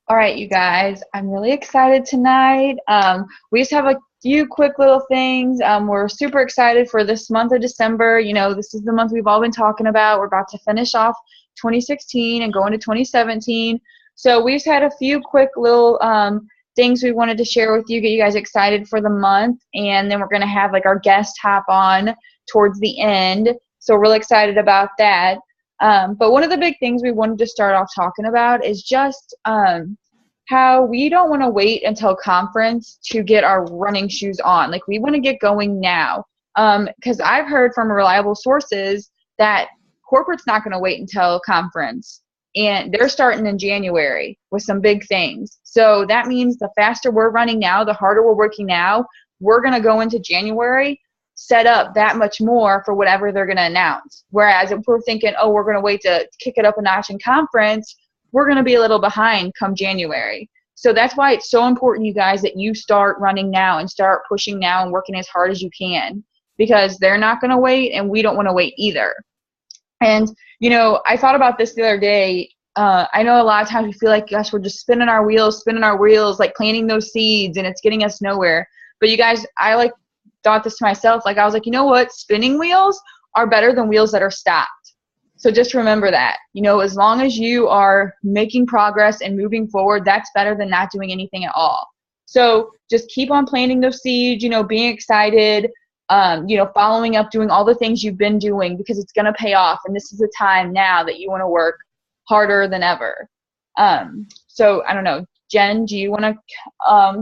All right, you guys, I'm really excited tonight. We just have a few quick little things. We're super excited for this month of December. You know, this is the month we've all been talking about. We're about to finish off 2016 and go into 2017. So we just had a few quick little things we wanted to share with you, get you guys excited for the month, and then we're going to have like our guest hop on towards the end. So we're really excited about that. But one of the big things we wanted to start off talking about is just how we don't want to wait until conference to get our running shoes on. Like, we want to get going now. Because I've heard from reliable sources that corporate's not going to wait until conference. And they're starting in January with some big things. So that means the faster we're running now, the harder we're working now, we're going to go into January set up that much more for whatever they're going to announce. Whereas if we're thinking, oh, we're going to wait to kick it up a notch in conference, we're going to be a little behind come January. So that's why it's so important, you guys, that you start running now and start pushing now and working as hard as you can, because they're not going to wait and we don't want to wait either. And, you know, I thought about this the other day. I know a lot of times we feel like, gosh, we're just spinning our wheels, like planting those seeds, and it's getting us nowhere. But you guys, I thought this to myself. I was like, you know what? Spinning wheels are better than wheels that are stopped. So just remember that. You know, as long as you are making progress and moving forward, that's better than not doing anything at all. So just keep on planting those seeds, you know, being excited, you know, following up, doing all the things you've been doing, because it's going to pay off. And this is the time now that you want to work harder than ever. So I don't know, Jen, do you want to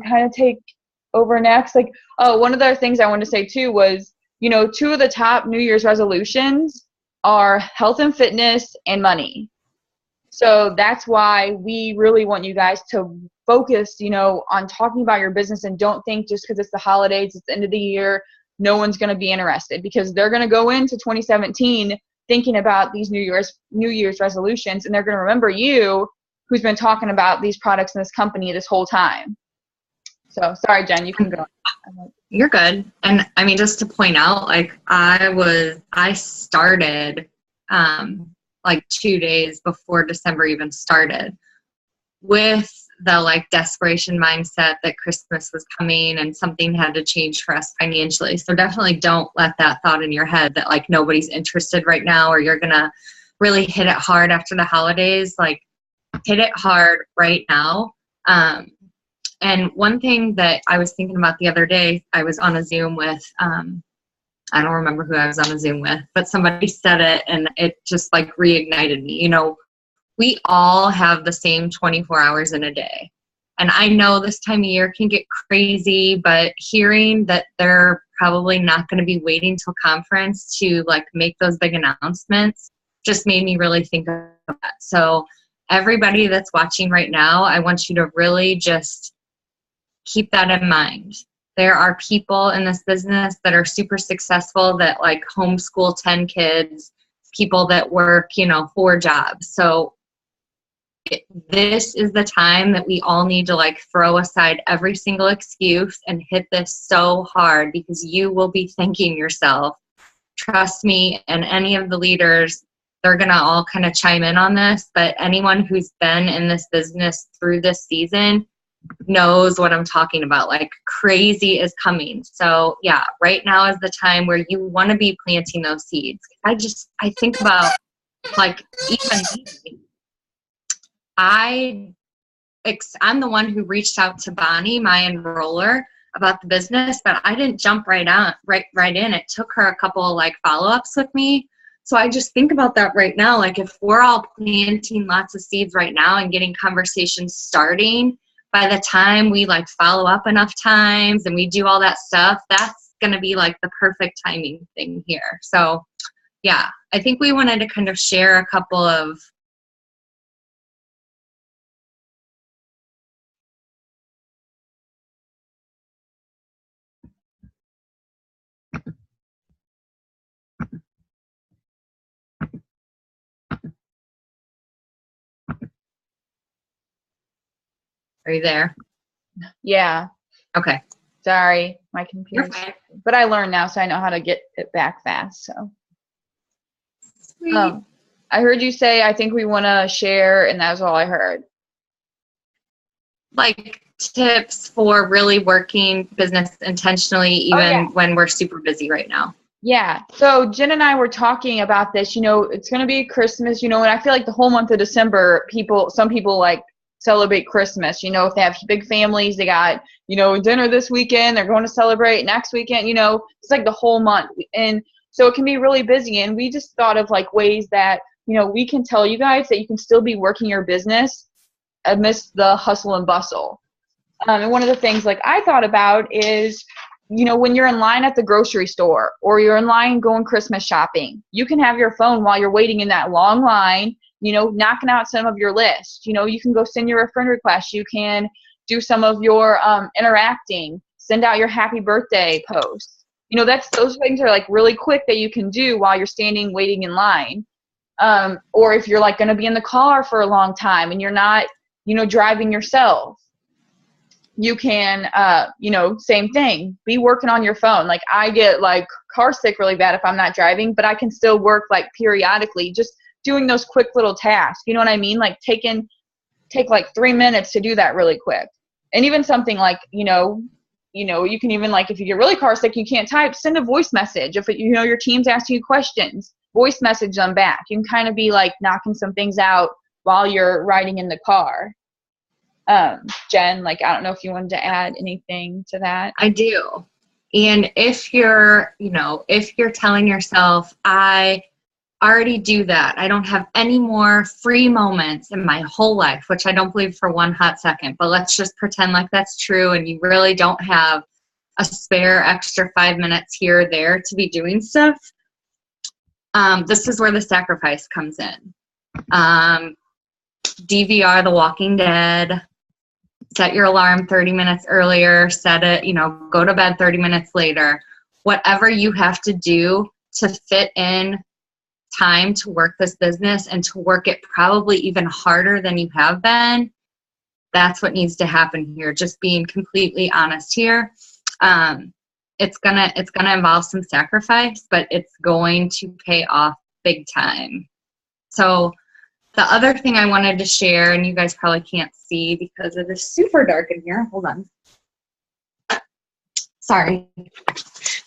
kind of take over next? One of the other things I wanted to say too was, you know, two of the top New Year's resolutions are health and fitness and money. So that's why we really want you guys to focus, you know, on talking about your business, and don't think just because it's the holidays, it's the end of the year, no one's going to be interested, because they're going to go into 2017 thinking about these New Year's resolutions, and they're going to remember you, who's been talking about these products in this company this whole time. So sorry, Jen, you can go. You're good. And I mean, just to point out, I started 2 days before December even started, with the desperation mindset that Christmas was coming and something had to change for us financially. So definitely don't let that thought in your head that nobody's interested right now, or you're gonna really hit it hard after the holidays. Hit it hard right now. And one thing that I was thinking about the other day, I was on a Zoom with, I don't remember who I was on a Zoom with, but somebody said it and it just reignited me. You know, we all have the same 24 hours in a day. And I know this time of year can get crazy, but hearing that they're probably not going to be waiting till conference to make those big announcements just made me really think of that. So everybody that's watching right now, I want you to really just keep that in mind. There are people in this business that are super successful that homeschool 10 kids, people that work, 4 jobs. So this is the time that we all need to throw aside every single excuse and hit this so hard, because you will be thanking yourself. Trust me, and any of the leaders, they're going to all kind of chime in on this, but anyone who's been in this business through this season knows what I'm talking about. Crazy is coming. So yeah, right now is the time where you want to be planting those seeds. I think about even me. I'm the one who reached out to Bonnie, my enroller, about the business, but I didn't jump right in. It took her a couple follow-ups with me. So I just think about that right now. If we're all planting lots of seeds right now and getting conversations starting, by the time we follow up enough times and we do all that stuff, that's going to be the perfect timing thing here. So yeah, I think we wanted to kind of share a couple of Are you there? Yeah. Okay. Sorry, my computer. But I learned now, so I know how to get it back fast. So. Sweet. I heard you say, I think we want to share, and that was all I heard. like tips for really working business intentionally, even when we're super busy right now? Yeah. So Jen and I were talking about this, it's going to be Christmas, and I feel like the whole month of December, some people like celebrate Christmas, if they have big families, they got, dinner this weekend, they're going to celebrate next weekend, it's like the whole month. And so it can be really busy. And we just thought of like ways that, we can tell you guys that you can still be working your business amidst the hustle and bustle. And one of the things like I thought about is, when you're in line at the grocery store or you're in line going Christmas shopping, you can have your phone while you're waiting in that long line, knocking out some of your list. You can go send your friend request. You can do some of your interacting, send out your happy birthday posts. Those things are like really quick that you can do while you're standing waiting in line. Or if you're like going to be in the car for a long time and you're not, driving yourself, you can, same thing, be working on your phone. Like I get like car sick really bad if I'm not driving, but I can still work like periodically, just doing those quick little tasks. You know what I mean? Like take like 3 minutes to do that really quick. And even something like, you can even like, if you get really car sick, you can't type, send a voice message. If your team's asking you questions, voice message them back. You can kind of be like knocking some things out while you're riding in the car. Jen, like, I don't know if you wanted to add anything to that. I do. And if you're telling yourself, I already do that, I don't have any more free moments in my whole life, which I don't believe for one hot second, but let's just pretend like that's true and you really don't have a spare extra 5 minutes here or there to be doing stuff. This is where the sacrifice comes in. DVR The Walking Dead. Set your alarm 30 minutes earlier, set it, go to bed 30 minutes later. Whatever you have to do to fit in time to work this business and to work it probably even harder than you have been, that's what needs to happen here. Just being completely honest here. It's gonna involve some sacrifice, but it's going to pay off big time. So the other thing I wanted to share, and you guys probably can't see because it is super dark in here. Hold on. Sorry.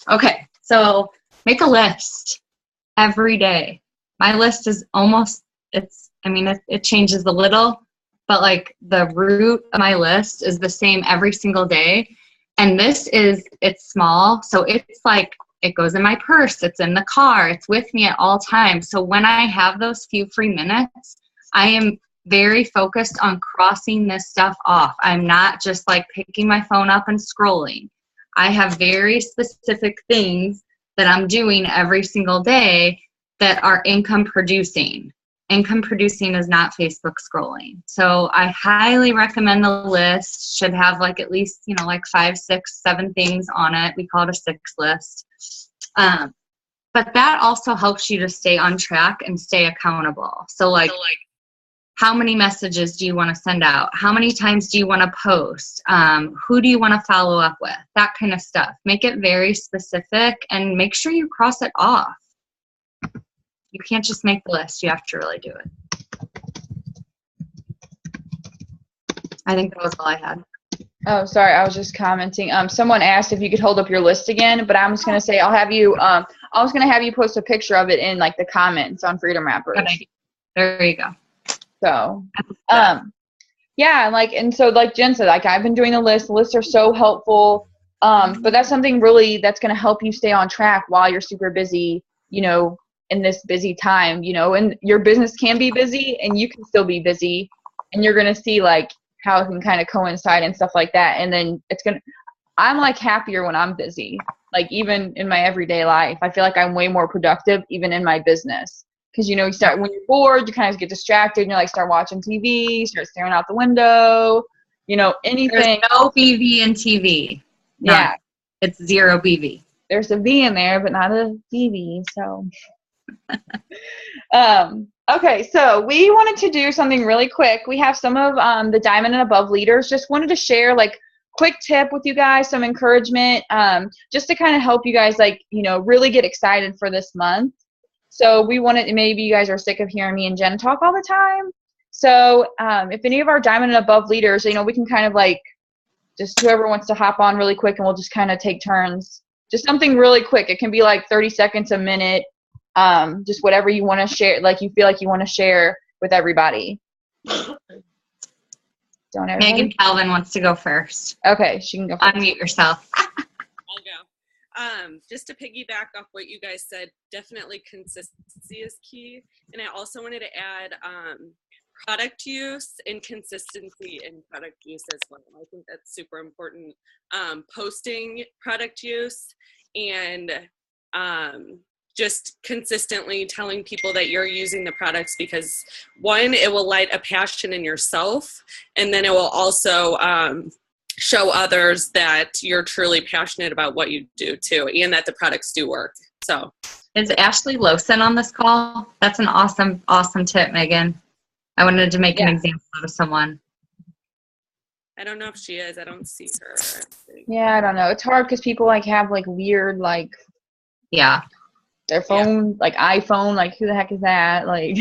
Okay, so make a list every day. My list is it changes a little, but like the root of my list is the same every single day. And it's small, so it's like, it goes in my purse, it's in the car, it's with me at all times. So when I have those few free minutes, I am very focused on crossing this stuff off. I'm not just like picking my phone up and scrolling. I have very specific things that I'm doing every single day that are income producing. Income producing is not Facebook scrolling. So I highly recommend the list. Should have like at least, like 5, 6, 7 things on it. We call it a 6 list. But that also helps you to stay on track and stay accountable. So like how many messages do you want to send out? How many times do you want to post? Who do you want to follow up with? That kind of stuff. Make it very specific and make sure you cross it off. You can't just make the list. You have to really do it. I think that was all I had. Oh, sorry. I was just commenting. Someone asked if you could hold up your list again, but I'm just going to say I was going to have you post a picture of it in like the comments on Freedom Wrappers. There you go. So, yeah, and so like Jen said, like I've been doing the list. The lists are so helpful. But that's something really that's going to help you stay on track while you're super busy, in this busy time, and your business can be busy and you can still be busy, and you're going to see like how it can kind of coincide and stuff like that. And then I'm like happier when I'm busy, like even in my everyday life. I feel like I'm way more productive even in my business. Because, you start, when you're bored, you kind of get distracted and you like start watching TV, start staring out the window, anything. There's no BV in TV. None. Yeah. It's 0 BV. There's a V in there, but not a BV. So, okay. So we wanted to do something really quick. We have some of the Diamond and Above leaders just wanted to share like quick tip with you guys, some encouragement, just to kind of help you guys like, really get excited for this month. So we wanted, maybe you guys are sick of hearing me and Jen talk all the time. So if any of our diamond and above leaders, you know, we can kind of like just whoever wants to hop on really quick and we'll just kind of take turns. Just something really quick. It can be like 30 seconds, a minute, just whatever you want to share, like you feel like you want to share with everybody. Don't everybody? Megan Calvin wants to go first. Okay, she can go first. Unmute yourself. I'll go. Just to piggyback off what you guys said, definitely consistency is key. And I also wanted to add product use and consistency in product use as well. I think that's super important. Posting product use and just consistently telling people that you're using the products, because one, it will light a passion in yourself, and then it will also show others that you're truly passionate about what you do too, and that the products do work. So is Ashley Lowson on this call? That's an awesome tip, Megan. I wanted to make an example of someone. I don't know if she is. I don't see her. Yeah, I don't know. It's hard because people like have like weird like their phone, like iPhone, like who the heck is that? Like,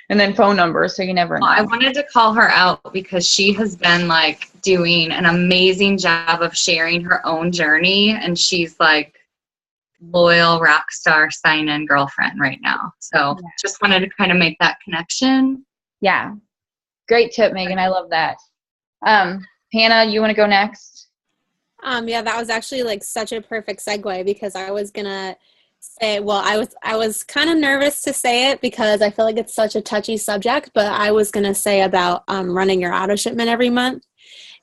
and then phone numbers, so you never know. Well, I wanted to call her out because she has been like doing an amazing job of sharing her own journey, and she's like loyal rock star sign-in girlfriend right now. So just wanted to kind of make that connection. Yeah. Great tip, Megan. I love that. Hannah, you want to go next? Yeah, that was actually like such a perfect segue, because I was gonna say, well, I was kind of nervous to say it because I feel like it's such a touchy subject, but I was gonna say about running your auto shipment every month.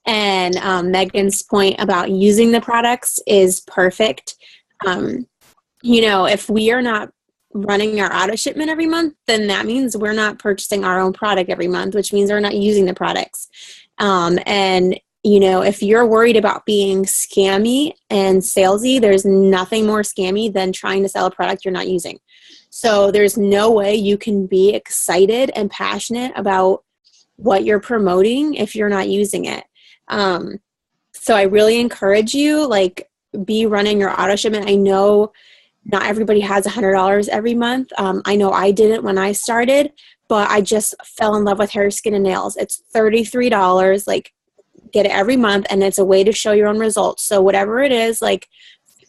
And Megan's point about using the products is perfect. You know, if we are not running our auto shipment every month, then that means we're not purchasing our own product every month, which means we're not using the products. And you know, if you're worried about being scammy and salesy, there's nothing more scammy than trying to sell a product you're not using. So there's no way you can be excited and passionate about what you're promoting if you're not using it. So I really encourage you, like, be running your auto shipment. I know not everybody has $100 every month. I know I didn't when I started, but I just fell in love with hair, skin, and nails. It's $33. Like, get it every month, and it's a way to show your own results. So whatever it is, like,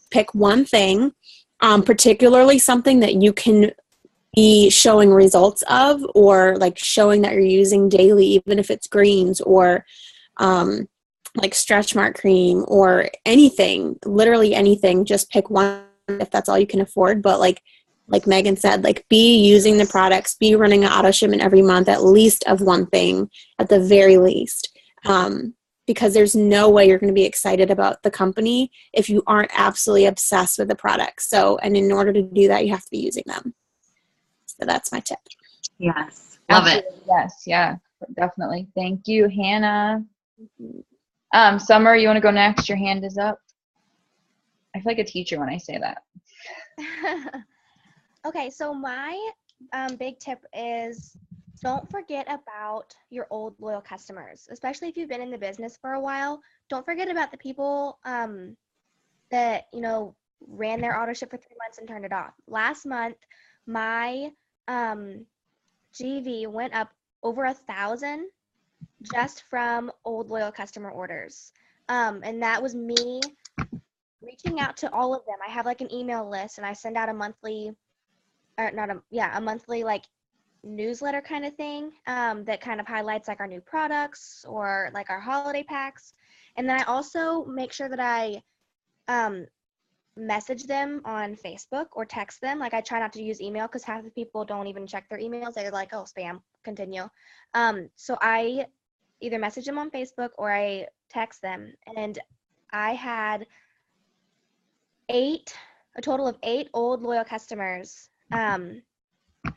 pick one thing, particularly something that you can be showing results of, or like showing that you're using daily, even if it's greens or like stretch mark cream or anything, literally anything. Just pick one if that's all you can afford. But like Megan said, like, be using the products, be running an auto shipment every month, at least of one thing at the very least. Because there's no way you're going to be excited about the company if you aren't absolutely obsessed with the products. So, and in order to do that, you have to be using them. So that's my tip. Yes. Love it. Yes. Yeah, definitely. Thank you, Hannah. Summer, you want to go next? Your hand is up. I feel like a teacher when I say that. Okay. So my big tip is, don't forget about your old loyal customers, especially if you've been in the business for a while. Don't forget about the people that, you know, ran their auto ship for 3 months and turned it off. Last month, my GV went up over 1,000 just from old loyal customer orders. And that was me reaching out to all of them. I have like an email list, and I send out a monthly like newsletter kind of thing that kind of highlights like our new products or like our holiday packs. And then I also make sure that I message them on Facebook or text them. Like, I try not to use email because half the people don't even check their emails. They're like, oh, spam, continue. So I either message them on Facebook or I text them. And I had a total of 8 old loyal customers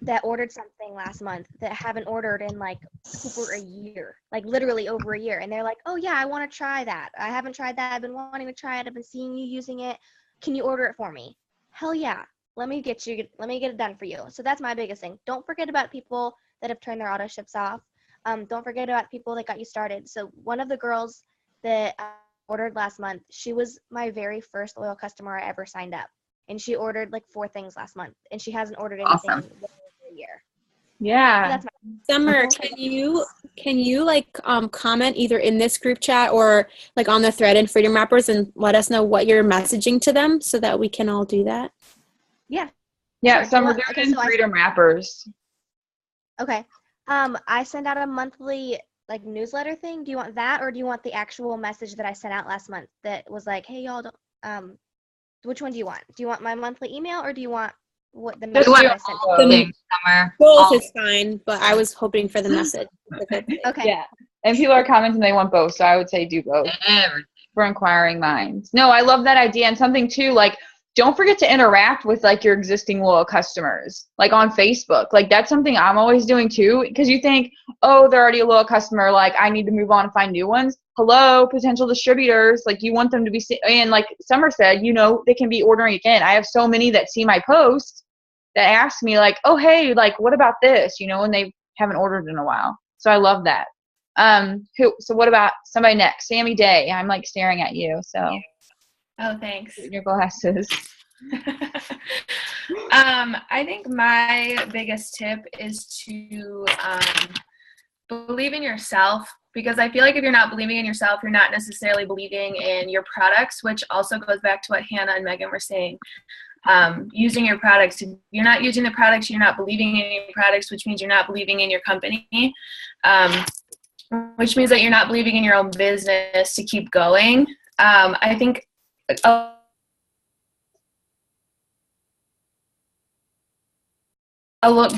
that ordered something last month that haven't ordered in like over a year, like literally over a year. And they're like, oh yeah, I want to try that. I haven't tried that. I've been wanting to try it. I've been seeing you using it. Can you order it for me? Hell yeah. Let me get it done for you. So that's my biggest thing. Don't forget about people that have turned their auto ships off. Don't forget about people that got you started. So one of the girls that ordered last month, she was my very first loyal customer I ever signed up. And she ordered like 4 things last month, and she hasn't ordered anything in over a year. Yeah. That's my Summer, can you like comment either in this group chat or like on the thread in Freedom Wrappers and let us know what you're messaging to them so that we can all do that? yeah. Yeah, Sure. Summer, Well, they're okay, in so Freedom Wrappers. Okay. I send out a monthly like newsletter thing. Do you want that, or do you want the actual message that I sent out last month that was like, "Hey y'all, which one do you want? Do you want my monthly email, or do you want what the Just message do that I sent all to you?" things, Summer. Both All- is fine, but I was hoping for the message specifically. Okay. Yeah. And people are commenting they want both, so I would say do both everything. for inquiring minds. No, I love that idea. And something too, like, don't forget to interact with like your existing loyal customers, like on Facebook. Like that's something I'm always doing too, because you think, oh, they're already a loyal customer, like I need to move on and find new ones. Hello, potential distributors, like you want them to be, and like Summer said, you know, they can be ordering again. I have so many that see my post that ask me like, oh, hey, like what about this, you know, and they haven't ordered in a while. So I love that. So what about somebody next? Sammy Day. I'm like staring at you, so Oh, thanks. your glasses. I think my biggest tip is to believe in yourself, because I feel like if you're not believing in yourself, you're not necessarily believing in your products, which also goes back to what Hannah and Megan were saying. Using your products. If you're not using the products, you're not believing in your products, which means you're not believing in your company, which means that you're not believing in your own business to keep going. I think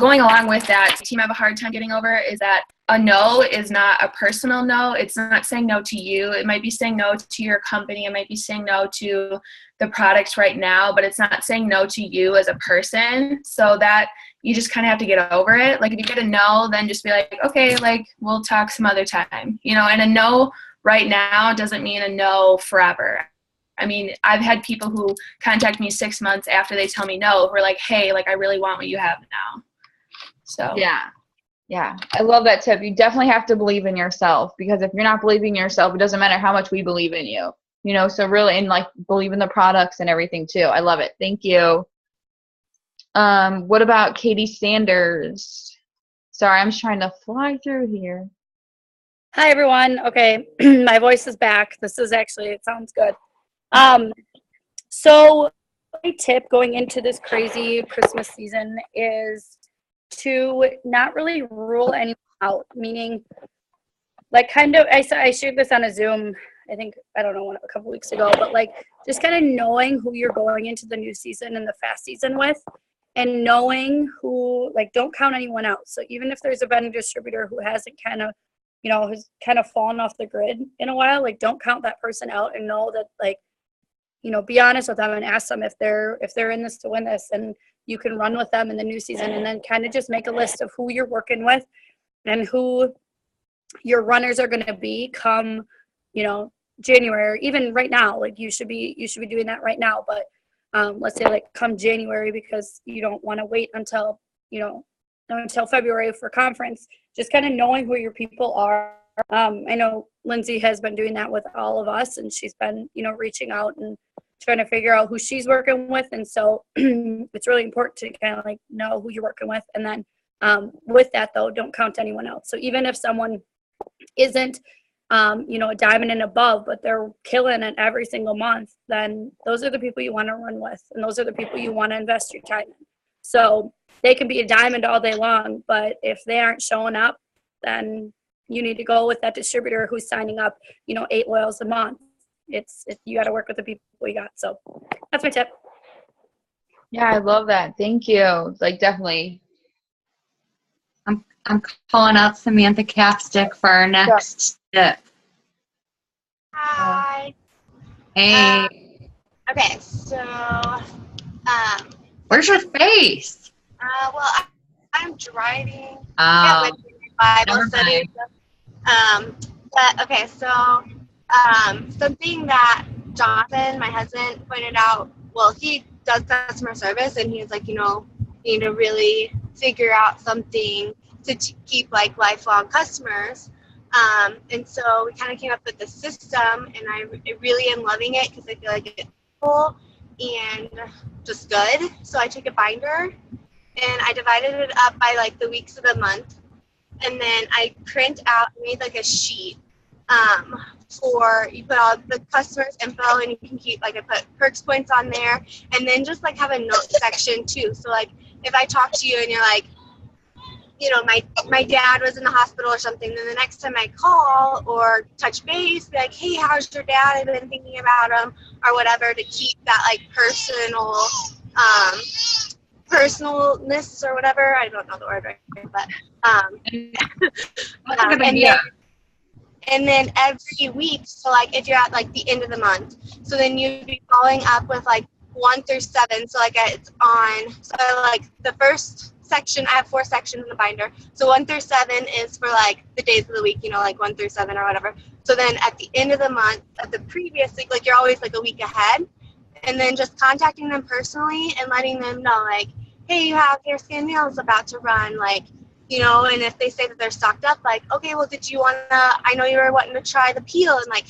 going along with that, the team have a hard time getting over is that a no is not a personal no. It's not saying no to you. It might be saying no to your company. It might be saying no to the products right now, but it's not saying no to you as a person. So that you just kind of have to get over it. Like if you get a no, then just be like, okay, like we'll talk some other time, you know, and a no right now doesn't mean a no forever. I mean, I've had people who contact me 6 months after they tell me no, who are like, hey, like I really want what you have now. So Yeah, I love that tip. You definitely have to believe in yourself, because if you're not believing in yourself, it doesn't matter how much we believe in you, you know, so really, and like believe in the products and everything too. I love it. Thank you. What about Katie Sanders? Sorry, I'm just trying to fly through here. Hi, everyone. Okay, my voice is back. This is actually, it sounds good. So my tip going into this crazy Christmas season is to not really rule anyone out, meaning like kind of, I shared this on a Zoom, I think, I don't know, a couple weeks ago, but like just kind of knowing who you're going into the new season and the fast season with, and knowing who, like, don't count anyone out. So even if there's a vendor distributor who hasn't kind of, you know, has kind of fallen off the grid in a while, like don't count that person out, and know that, like, you know, be honest with them and ask them if they're in this to win this, and you can run with them in the new season. And then kind of just make a list of who you're working with and who your runners are going to be come, you know, January, or even right now. Like you should be doing that right now. But let's say like come January, because you don't want to wait until, you know, until February for conference. Just kind of knowing who your people are. I know Lindsay has been doing that with all of us, and she's been, you know, reaching out and trying to figure out who she's working with. And so it's really important to kind of like know who you're working with. And then with that though, don't count anyone else. So even if someone isn't, you know, a diamond and above, but they're killing it every single month, then those are the people you want to run with. And those are the people you want to invest your time in. So they can be a diamond all day long, but if they aren't showing up, then you need to go with that distributor who's signing up, you know, 8 oils a month. It's you got to work with the people you got. So that's my tip. Yeah, I love that. Thank you. Like definitely. I'm calling out Samantha Capstick for our next tip. Hi. Hey, Okay, so, where's your face? well, I'm driving. Oh, With my Bible never study. But okay, so something that Jonathan, my husband, pointed out. Well, he does customer service, and he was like, you know, you need to really figure out something to keep like lifelong customers. And so we kind of came up with the system, and I really am loving it because I feel like it's cool and just good. So I took a binder, and I divided it up by like the weeks of the month, and then I made like a sheet for, you put all the customers' info, and you can keep, like, I put perks points on there, and then just like have a note section too. So like if I talk to you and you're like, you know, my dad was in the hospital or something, then the next time I call or touch base, be like, hey, how's your dad? I've been thinking about him, or whatever, to keep that like personalness or whatever. I don't know the word right, but That's a good idea. and then every week, so like if you're at like the end of the month, so then you'd be following up with like 1 through 7. So like it's on, so like the first section, I have 4 sections in the binder. So 1 through 7 is for like the days of the week, you know, like 1 through 7 or whatever. So then at the end of the month, of the previous week, like you're always like a week ahead, and then just contacting them personally and letting them know, like, hey, you have your skin meals about to run, like, you know, and if they say that they're stocked up, like, okay, well, did you want to, I know you were wanting to try the peel, and like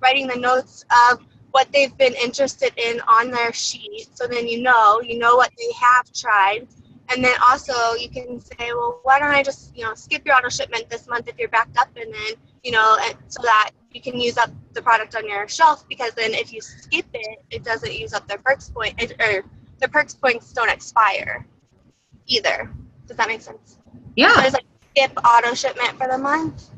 writing the notes of what they've been interested in on their sheet. So then you know what they have tried. And then also you can say, well, why don't I just, you know, skip your auto shipment this month if you're backed up, and then, you know, and so that you can use up the product on your shelf, because then if you skip it, it doesn't use up their perks point, or the perks points don't expire either. Does that make sense? Yeah. So there's like skip auto shipment for the month.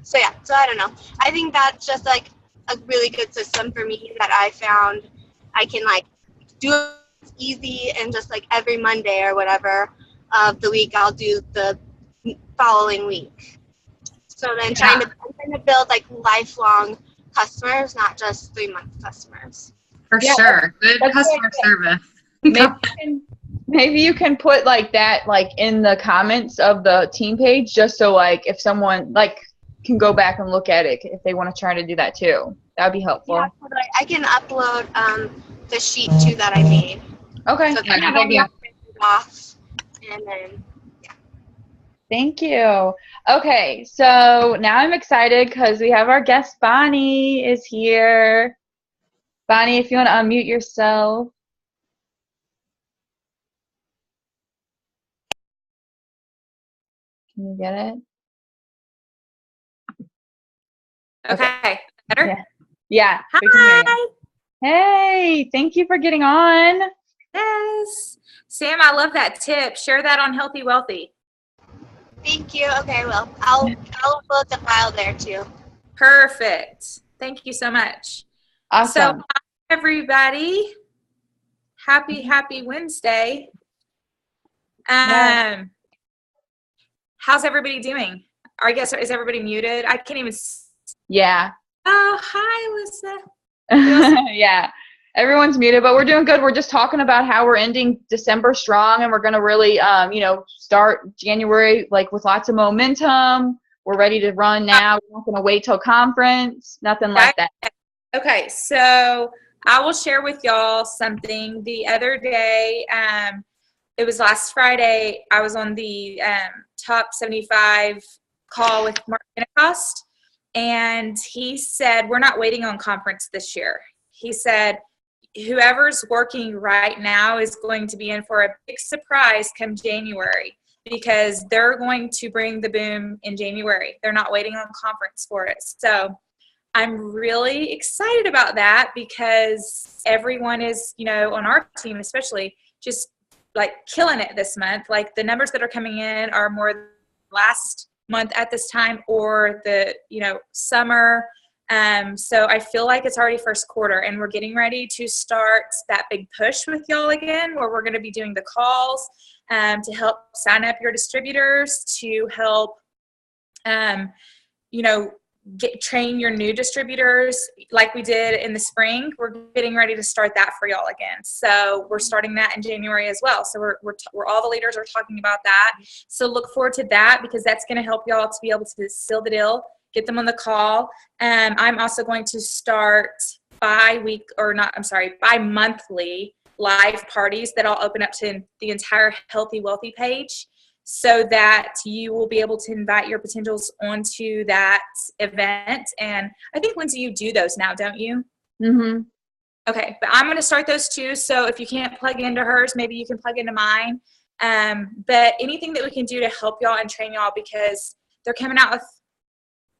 So yeah, so I don't know. I think that's just like a really good system for me that I found I can like do it easy, and just like every Monday or whatever of the week, I'll do the following week. So then trying to build like lifelong customers, not just 3-month customers. For sure. Good customer service. Maybe you can put like that like in the comments of the team page, just so like if someone like can go back and look at it if they want to try to do that too. That would be helpful. Yeah, I can upload the sheet too that I made. Okay. So then I'll be off, and then Thank you. Okay, so now I'm excited because we have our guest Bonnie is here. Bonnie, if you want to unmute yourself. Can you get it? Okay. Better? Yeah. Hi. We can hear you. Hey, thank you for getting on. Yes. Sam, I love that tip. Share that on Healthy Wealthy. thank you. Okay, well, I'll upload the file there too. Perfect. Thank you so much. Awesome. So, hi, everybody. Happy Wednesday. Yeah. How's everybody doing? I guess, is everybody muted? I can't even. Yeah. Oh, hi, Alyssa. Yeah. Everyone's muted, but we're doing good. We're just talking about how we're ending December strong, and we're going to really, start January like with lots of momentum. We're ready to run now. We're not going to wait till conference. Nothing like that. Okay, so I will share with y'all something. The other day, it was last Friday, I was on the top 75 call with Mark Pentecost, and he said, we're not waiting on conference this year. He said, whoever's working right now is going to be in for a big surprise come January, because they're going to bring the boom in January. They're not waiting on conference for it. So I'm really excited about that, because everyone is, on our team especially, just like killing it this month. Like the numbers that are coming in are more than last month at this time, or the, summer. So I feel like it's already first quarter, and we're getting ready to start that big push with y'all again, where we're going to be doing the calls to help sign up your distributors, to help, train your new distributors like we did in the spring. We're getting ready to start that for y'all again. So we're starting that in January as well. So we're all the leaders are talking about that. So look forward to that, because that's going to help y'all to be able to seal the deal, get them on the call. I'm also going to start bi-monthly live parties that I'll open up to the entire Healthy Wealthy page, so that you will be able to invite your potentials onto that event. And I think, Lindsay, you do those now, don't you? Mm-hmm. Okay, but I'm going to start those too. So if you can't plug into hers, maybe you can plug into mine. But anything that we can do to help y'all and train y'all, because they're coming out with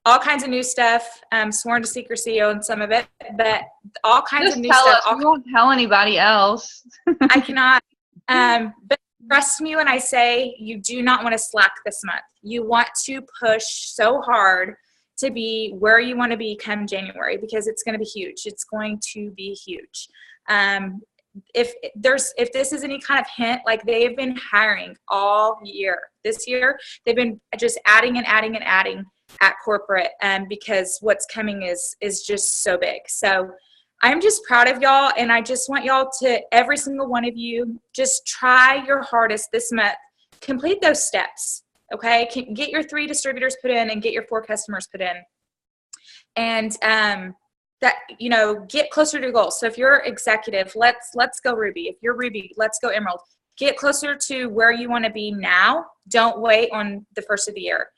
all kinds of new stuff, sworn to secrecy on some of it, but all kinds Just of new tell stuff. us. We won't tell anybody else. I cannot. But trust me when I say you do not want to slack this month. You want to push so hard to be where you want to be come January, because it's going to be huge. It's going to be huge. If this is any kind of hint, like they've been hiring all year. This year, they've been just adding and adding and adding at corporate, because what's coming is just so big. So I'm just proud of y'all, and I just want y'all to, every single one of you, just try your hardest this month. Complete those steps, okay? Get your 3 distributors put in and get your 4 customers put in. And that, get closer to your goals. So if you're executive, let's go Ruby. If you're Ruby, let's go Emerald. Get closer to where you want to be now. Don't wait on the first of the year.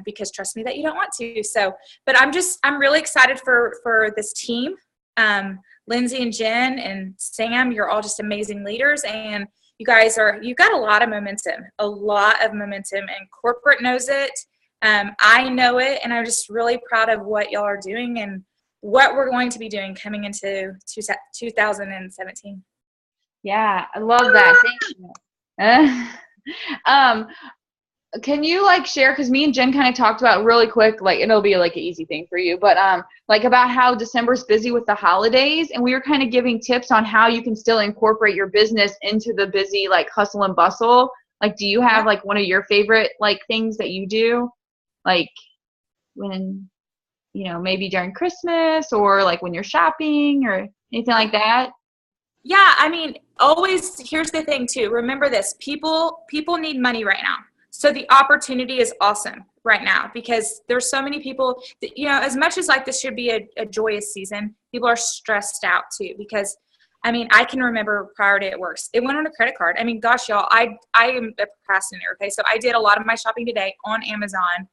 Because trust me that you don't want to. So, but I'm really excited for this team. Lindsay and Jen and Sam, you're all just amazing leaders, and you've got a lot of momentum, and corporate knows it. I know it, and I'm just really proud of what y'all are doing and what we're going to be doing coming into 2017. Yeah, I love that. Thank you. Can you share, because me and Jen kind of talked about really quick, it'll be an easy thing for you, but about how December's busy with the holidays, and we were kind of giving tips on how you can still incorporate your business into the busy hustle and bustle. Do you have one of your favorite things that you do, when maybe during Christmas, or when you're shopping or anything like that? Yeah, I mean, always, here's the thing too, remember this, people need money right now. So the opportunity is awesome right now, because there's so many people that, as much as this should be a joyous season, people are stressed out too, because I can remember prior to it works, it went on a credit card. Gosh, y'all, I am a procrastinator. Okay. So I did a lot of my shopping today on Amazon,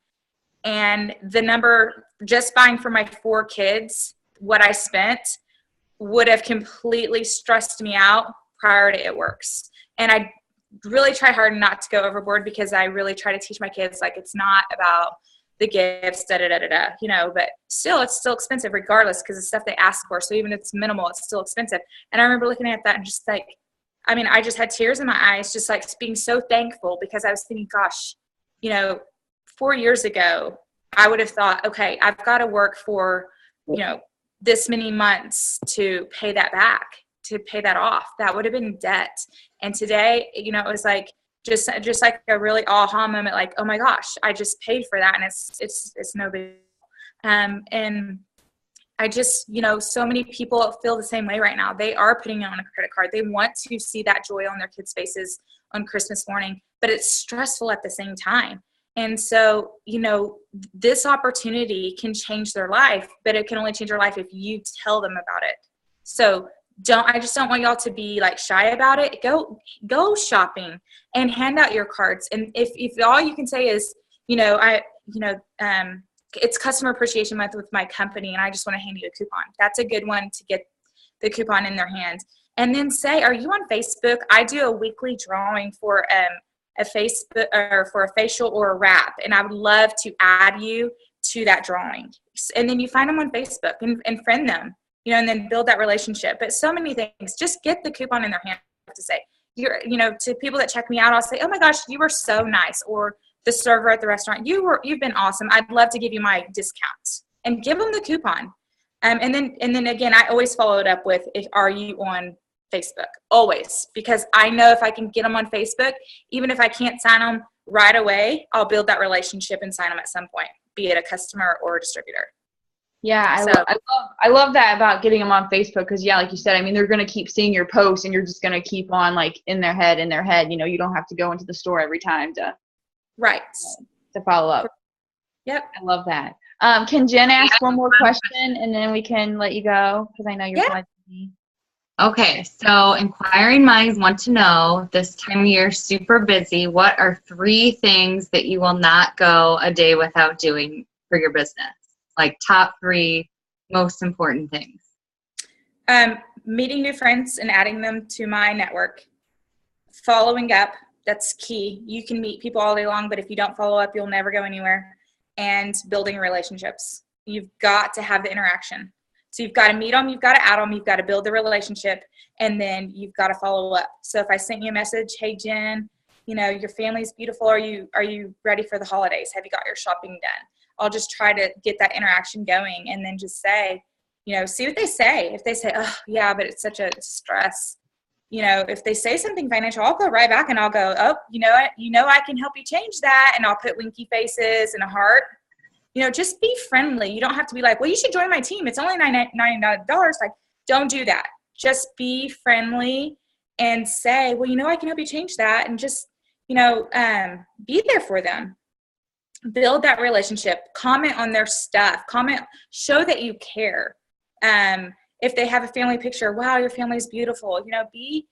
and the number, just buying for my 4 kids, what I spent would have completely stressed me out prior to it works. And I really try hard not to go overboard, because I really try to teach my kids it's not about the gifts, but still, it's still expensive regardless, because the stuff they ask for. So even if it's minimal, it's still expensive. And I remember looking at that and just I just had tears in my eyes, just being so thankful, because I was thinking, gosh, 4 years ago, I would have thought, okay, I've got to work for, this many months to pay that back, to pay that off. That would have been debt. And today, it was just a really aha moment, oh my gosh, I just paid for that, and it's no big deal. And I just, so many people feel the same way right now. They are putting it on a credit card. They want to see that joy on their kids' faces on Christmas morning, but it's stressful at the same time. And so, this opportunity can change their life, but it can only change their life if you tell them about it. So I just don't want y'all to be shy about it. Go shopping and hand out your cards. And if all you can say is, it's Customer Appreciation Month with my company, and I just want to hand you a coupon. That's a good one to get the coupon in their hand. And then say, are you on Facebook? I do a weekly drawing for a Facebook, or for a facial or a wrap, and I would love to add you to that drawing. And then you find them on Facebook and friend them, and then build that relationship. But so many things, just get the coupon in their hand to say, to people that check me out, I'll say, oh my gosh, you were so nice. Or the server at the restaurant, you've been awesome. I'd love to give you my discount, and give them the coupon. And then again, I always follow it up with, are you on Facebook? Always, because I know if I can get them on Facebook, even if I can't sign them right away, I'll build that relationship and sign them at some point, be it a customer or a distributor. Yeah, I love that about getting them on Facebook, because like you said, they're going to keep seeing your posts, and you're just going to keep on in their head. You don't have to go into the store every time to follow up. Yep. I love that. Can Jen ask one more question, and then we can let you go, because I know you're flying to me. Okay, so inquiring minds want to know, this time of year, super busy, what are 3 things that you will not go a day without doing for your business? Top 3 most important things. meeting new friends and adding them to my network. Following up, that's key. You can meet people all day long, but if you don't follow up, you'll never go anywhere. And building relationships. You've got to have the interaction. So you've got to meet them, you've got to add them, you've got to build the relationship, and then you've got to follow up. So if I sent you a message, hey Jen, you know, your family's beautiful. Are you ready for the holidays? Have you got your shopping done? I'll just try to get that interaction going, and then just say, you know, see what they say. If they say, oh yeah, but it's such a stress. You know, if they say something financial, I'll go right back and I'll go, oh, you know what? You know, I can help you change that. And I'll put winky faces and a heart. You know, just be friendly. You don't have to be like, well, you should join my team. It's only $99. Like, don't do that. Just be friendly and say, well, you know, I can help you change that. And just, you know, be there for them. Build that relationship. Comment on their stuff. Show that you care. If they have a family picture, wow, your family is beautiful. You know, be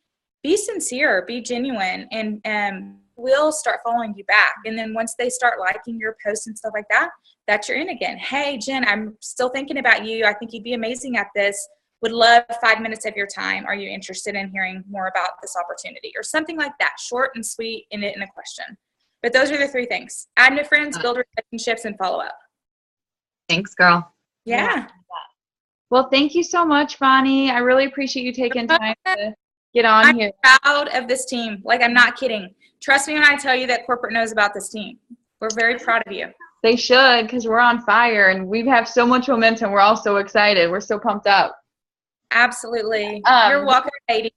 sincere, be genuine, and we'll start following you back. And then once they start liking your posts and stuff like that, that's you're in again. Hey, Jen, I'm still thinking about you. I think you'd be amazing at this. Would love 5 minutes of your time. Are you interested in hearing more about this opportunity? Or something like that, short and sweet, in a question. But those are the 3 things. Add new friends, build relationships, and follow up. Thanks, girl. Yeah. Well, thank you so much, Bonnie. I really appreciate you taking time to get on I'm here. proud of this team. Like, I'm not kidding. Trust me when I tell you that corporate knows about this team. We're very proud of you. They should, because we're on fire and we have so much momentum. We're all so excited. We're so pumped up. Absolutely. You're welcome, lady.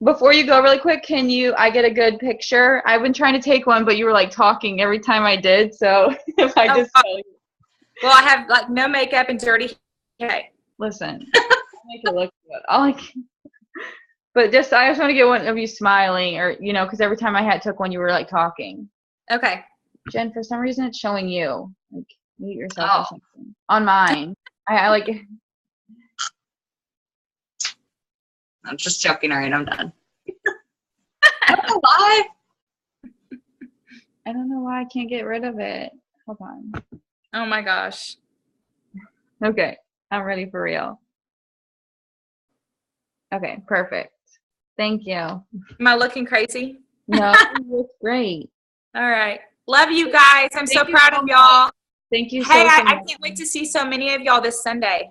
Before you go really quick, I get a good picture? I've been trying to take one, but you were like talking every time I did. So if I just tell you. Well, I have like no makeup and dirty hair. Listen, I'll make it look good. But I just want to get one of you smiling, or, you know, because every time I took one, you were like talking. Okay. Jen, for some reason it's showing you. Like, mute yourself or something. On mine. I like it. I'm just joking. All right, I'm done. I don't know why. I don't know why I can't get rid of it. Hold on. Oh my gosh. Okay, I'm ready for real. Okay, perfect. Thank you. Am I looking crazy? No, it looks great. All right. Love you guys. I'm so proud of y'all. Thank you so much. much. I can't wait to see so many of y'all this Sunday.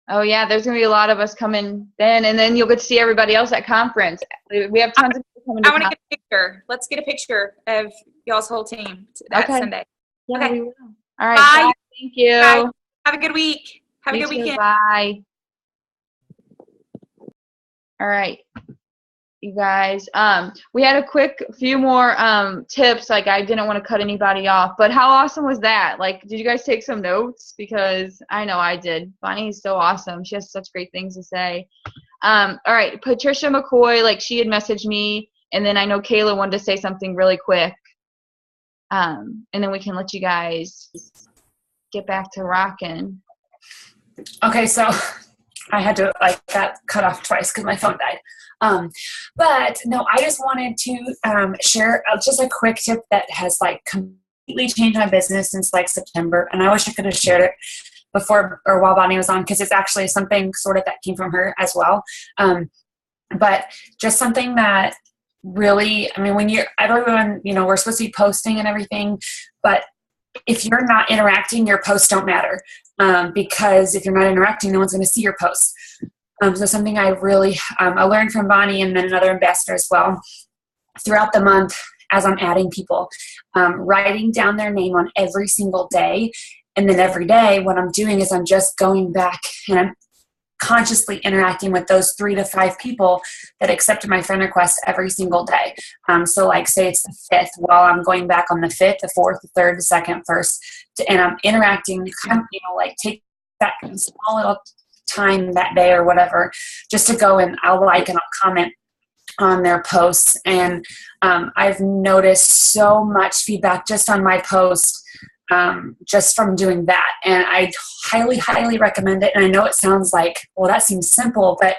Oh, yeah, there's going to be a lot of us coming then, and then you'll get to see everybody else at conference. We have tons of people coming to I want to get a picture. Let's get a picture of y'all's whole team that Sunday. Yeah, okay. We will. All right. Bye. Bye. Thank you. Bye. Have a good week. Have a good weekend. Bye. All right. You guys, we had a few more tips. Like, I didn't want to cut anybody off, but how awesome was that? Like, did you guys take some notes? Because I know I did. Bonnie is so awesome. She has such great things to say. All right, Patricia McCoy, like, she had messaged me, and then I know Kayla wanted to say something really quick. And then we can let you guys get back to rocking. Okay, so I had to got cut off twice because my phone died. But no, I just wanted to share just a quick tip that has completely changed my business since September. And I wish I could have shared it before or while Bonnie was on, because it's actually something sort of that came from her as well. But just something that really, I mean, when everyone, we're supposed to be posting and everything, but if you're not interacting, your posts don't matter. Because if you're not interacting, no one's going to see your posts. So something I really, I learned from Bonnie and then another ambassador as well, throughout the month as I'm adding people, writing down their name on every single day. And then every day what I'm doing is I'm just going back and I'm consciously interacting with those 3 to 5 people that accepted my friend request every single day. So say it's the 5th, while I'm going back on the 5th, the 4th, the 3rd, the 2nd, 1st, and I'm interacting, take that small little time that day or whatever, just to go and I'll and I'll comment on their posts. And I've noticed so much feedback just on my post, just from doing that. And I highly, highly recommend it. And I know it sounds like, well, that seems simple, but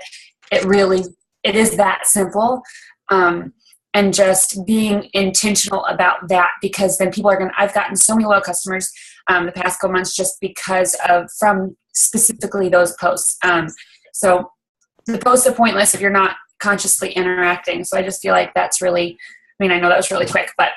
it is that simple. And just being intentional about that, because then people are I've gotten so many loyal customers the past couple months just because from specifically those posts. So the posts are pointless if you're not consciously interacting. So I just feel like that's really, I mean, I know that was really quick, but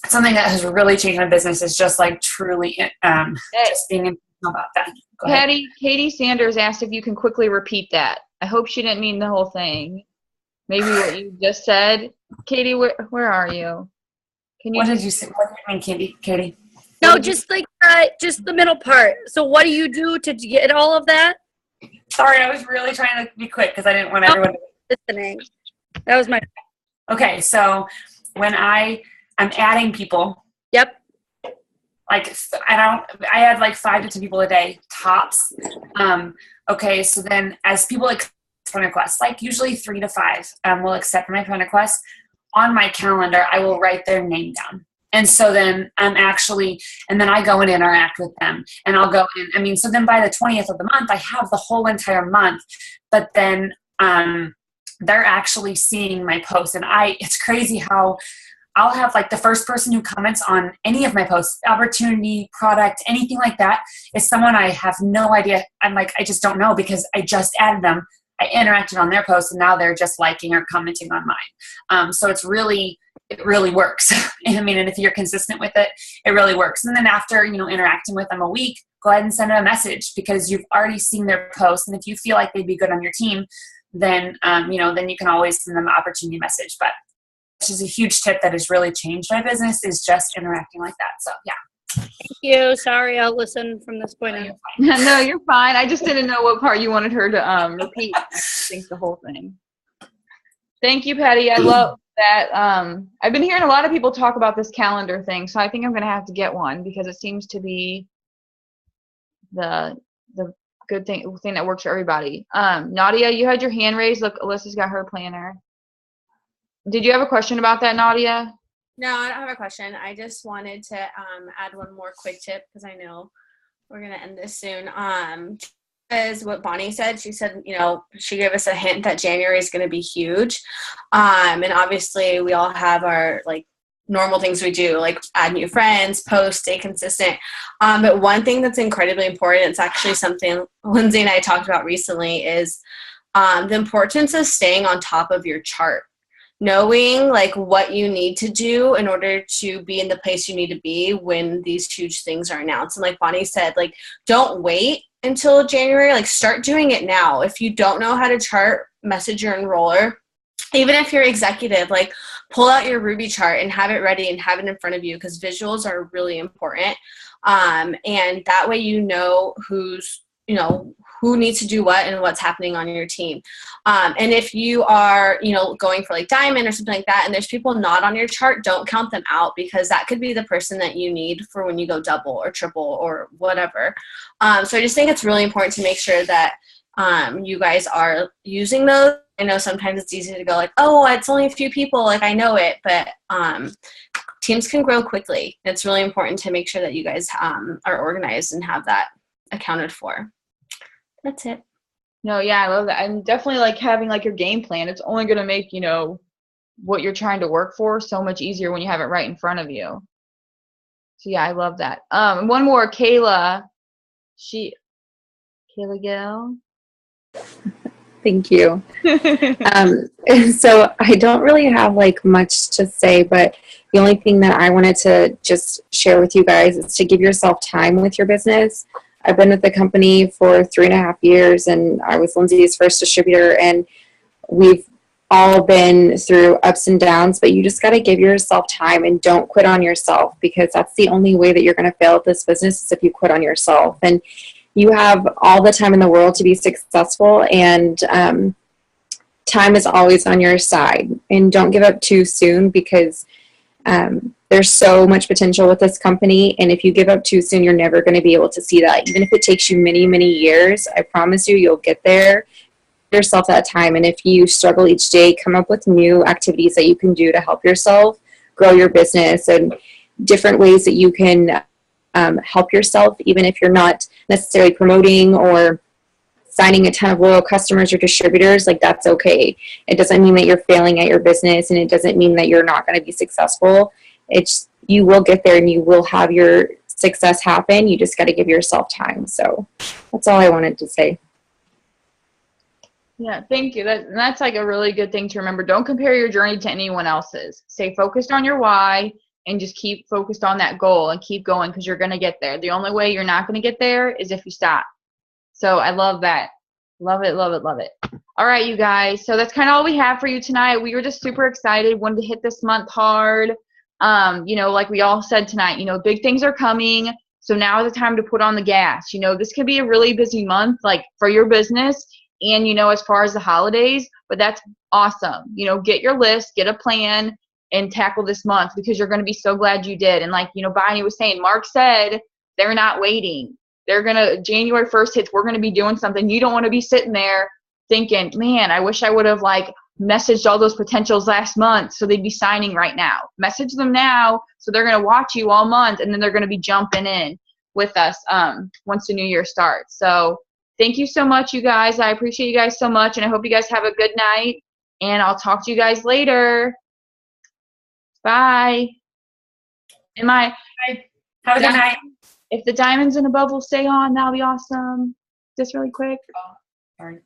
something that has really changed my business is just like truly just being intentional about that. Go ahead. Katie Sanders asked if you can quickly repeat that. I hope she didn't mean the whole thing. Maybe what you just said. Katie, where are you? Can you? What did you say? What did you mean, Katie? No, just like just the middle part. So what do you do to get all of that? Sorry, I was really trying to be quick because I didn't want everyone to listening. That was my. Okay, so when I'm adding people. Yep. Like I add like 5 to 10 people a day tops. Okay, so then as people accept friend requests, like usually 3 to 5 will accept my friend requests. On my calendar, I will write their name down. And so then and then I go and interact with them. And I'll go in, so then by the 20th of the month, I have the whole entire month. But then they're actually seeing my posts. And it's crazy how I'll have like the first person who comments on any of my posts, opportunity, product, anything like that, is someone I have no idea. I'm like, I just don't know because I just added them. I interacted on their post and now they're just liking or commenting on mine. So it really works. And if you're consistent with it, it really works. And then after, interacting with them a week, go ahead and send them a message because you've already seen their post. And if you feel like they'd be good on your team, then, then you can always send them an opportunity message. But which is a huge tip that has really changed my business is just interacting like that. So yeah. Thank you. Sorry, I'll listen from this point on. No, you're fine. I just didn't know what part you wanted her to repeat. I think the whole thing. Thank you, Patty. I love that. I've been hearing a lot of people talk about this calendar thing, so I think I'm going to have to get one because it seems to be the good thing that works for everybody. Nadia, you had your hand raised. Look, Alyssa's got her planner. Did you have a question about that, Nadia? No, I don't have a question. I just wanted to add one more quick tip because I know we're going to end this soon. As what Bonnie said, she said, she gave us a hint that January is going to be huge. And obviously we all have our normal things we do, like add new friends, post, stay consistent. But one thing that's incredibly important, it's actually something Lindsay and I talked about recently, is the importance of staying on top of your chart. Knowing what you need to do in order to be in the place you need to be when these huge things are announced. And like Bonnie said, don't wait until January, start doing it now. If you don't know how to chart, message your enroller. Even if you're executive, pull out your Ruby chart and have it ready and have it in front of you because visuals are really important. And that way who needs to do what and what's happening on your team. And if you are, going for diamond or something like that, and there's people not on your chart, don't count them out because that could be the person that you need for when you go double or triple or whatever. So I just think it's really important to make sure that you guys are using those. I know sometimes it's easy to go oh, it's only a few people, I know it, but teams can grow quickly. It's really important to make sure that you guys are organized and have that accounted for. That's it. No, yeah, I love that. I'm definitely having your game plan. It's only going to make, what you're trying to work for so much easier when you have it right in front of you. So yeah, I love that. One more, Kayla Gill. Thank you. So I don't really have much to say, but the only thing that I wanted to just share with you guys is to give yourself time with your business. I've been with the company for 3.5 years, and I was Lindsay's first distributor, and we've all been through ups and downs, but you just got to give yourself time and don't quit on yourself because that's the only way that you're going to fail at this business is if you quit on yourself. And you have all the time in the world to be successful, and time is always on your side. And don't give up too soon because there's so much potential with this company, and if you give up too soon, you're never going to be able to see that. Even if it takes you many, many years, I promise you'll get there. Give yourself that time, and if you struggle each day, come up with new activities that you can do to help yourself grow your business and different ways that you can help yourself, even if you're not necessarily promoting or signing a ton of loyal customers or distributors. That's okay. It doesn't mean that you're failing at your business, and it doesn't mean that you're not going to be successful. It's you will get there and you will have your success happen. You just got to give yourself time. So that's all I wanted to say. Yeah, thank you. That's like a really good thing to remember. Don't compare your journey to anyone else's. Stay focused on your why and just keep focused on that goal and keep going because you're going to get there. The only way you're not going to get there is if you stop. So I love that. Love it, love it, love it. All right, you guys. So that's kind of all we have for you tonight. We were just super excited, wanted to hit this month hard. Like we all said tonight, big things are coming. So now is the time to put on the gas. This could be a really busy month, like for your business and, as far as the holidays, but that's awesome. Get your list, get a plan, and tackle this month because you're going to be so glad you did. And like, Bonnie was saying, Mark said they're not waiting. They're going to, January 1st hits, we're going to be doing something. You don't want to be sitting there thinking, man, I wish I would have like messaged all those potentials last month so they'd be signing right now. Message them now so they're going to watch you all month and then they're going to be jumping in with us once the new year starts. So thank you so much, you guys. I appreciate you guys so much, and I hope you guys have a good night, and I'll talk to you guys later. Bye. Bye. Have a good night. If the diamonds in the bubble stay on, that'll be awesome. Just really quick. Sorry.